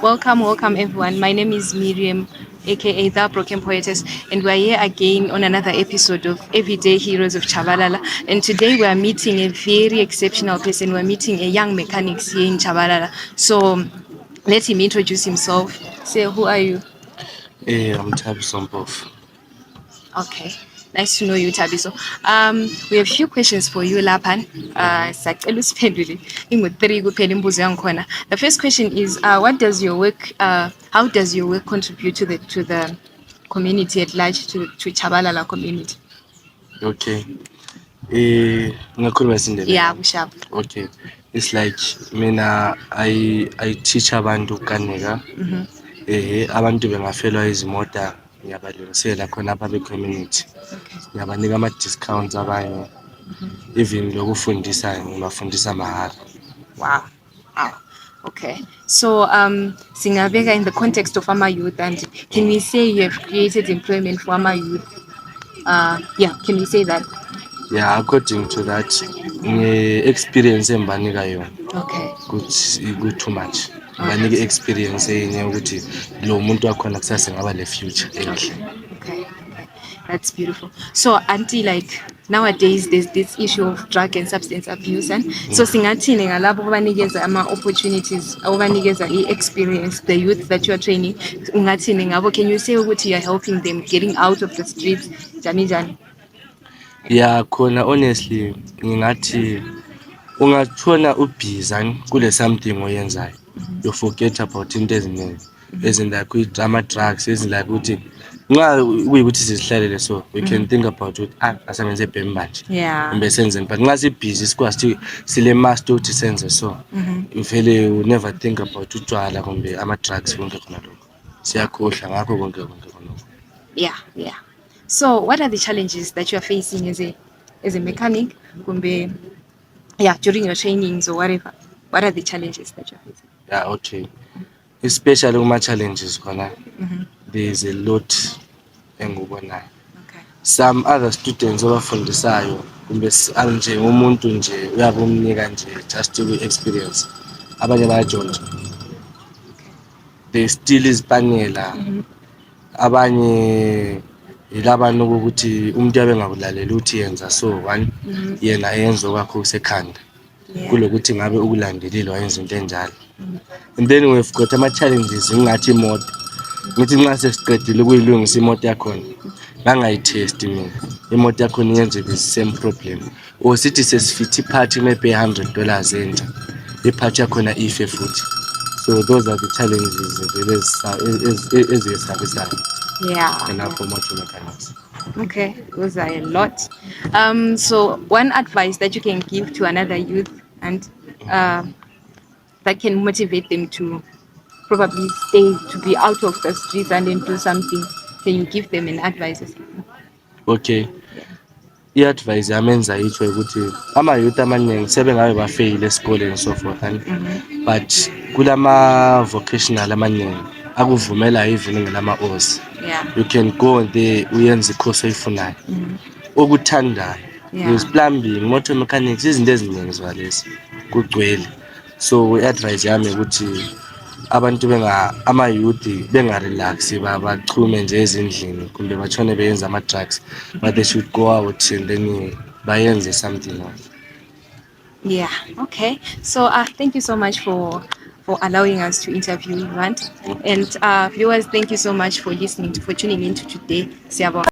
Welcome everyone. My name is Miriam, aka The Broken Poetess, and we're here again on another episode of Everyday Heroes of Chabalala. And today we are meeting a very exceptional person. We're meeting a young mechanic here in Chabalala. So let him introduce himself. Say, who are you? I'm Tabi Sompof. Okay. Nice to know you, Tabiso. We have a few questions for you, Lapan. Sacela usiphendule. Ingu-3 kuphela imibuzo yangikhona. The first question is, what does your work, how does your work contribute to the community at large, to Chabalala community? Okay. Ngakhuluma isindebele. Yeah, kushap. Okay. It's like mina I teach abantu ukukanika. Abantu bengafelwa izimota ngiyabalungisela khona apha be-community. Okay. Ngiyabanika ama-discounts abanye. Even lokufundisa ngibafundisa mahhala. Wow. Wow. Okay. So, Singabega, in the context of Ama Youth, and can we say you have created employment for Ama Youth? Yeah, can we say that? Yeah, according to that, nge-experience engibanika yona. Okay. Good too much. Ngibanika i-experience enye ukuthi lo muntu wakhona kusasa ngaba le future enhle. Okay. That's beautiful. So, auntie, like nowadays, there's this issue of drug and substance abuse, and so singathini ngalabo abanikeza ama-opportunities, abanikeza i-experience, the youth that you are training, ungathini ngabo? Can you say ukuthi you are helping them getting out of the streets, njani? Yeah, khona honestly ngingathi ungatshona ubhiza kule something oyenzayo. You forget about into eziningi. Like ama-drugs, like ukuthi nxa kuyikuthi sizihlalele so we can think about ukuthi asengenze ibhemi manje. Yeah. Kumbe senzeni, but nxa sibhizi sikwazi sile master ukuthi senze so. Vele you never think about utshwala kumbe ama-drugs konke khona lokho. Siyakhohlwa ngakho konke khona. Yeah. So, what are the challenges that you are facing as a mechanic, kumbe, during your trainings or whatever? What are the challenges that you are facing? Yeah, okay. Especially kuma-challenges khona, there is a lot engikubonayo. Okay. Some other students abafundisayo kumbe anje umuntu nje uyabumnika nje just to experience. Abanye bayajona. They still izibangela. Abanye yilabana ukuthi umuntu yabe ngakulalela uthi yenza so one yena eyenza kwakho usekhanda. Kulokuthi ngabe ukulandelile wayenza into enjalo. And then we've got ama-challenges ngathi imoto. Ngithi nxa sesiqedile ukuyilungisa imoto yakhona ngangayithesti mina. Imoto yakhona iyenze the same problem. Or sithi sesifitha iphathi maybe $100 entsha. Iphathi yakhona ife futhi. So those are the challenges eziyesabisayo. Yeah. And for motor mechanics. Okay, those are a lot. So one advice that you can give to another youth and that can motivate them to probably to be out of the streets and then do something. Can you give them an advice? Okay. I-advice yami engizayithi ukuthi ama-youth amaningi sebengabe bafeyile esikoleni so forth but kulama-vocational amaningi akuvumela even ngelama-O's. Yeah. You can go there uyenze i-course oyifunayo okuthandayo. There's plumbing, motor mechanics, izinto eziningi zalezi kugcwele. So i-advice yami ukuthi abantu ama-youth bengarelaxi bachume nje ezindlini kumbe batshone beyenza ama-drugs, but they should go out and then bayenze something else. Yeah. Okay. So thank you so much for allowing us to interview you, and viewers, thank you so much for listening, for tuning in to today. Siyabonga.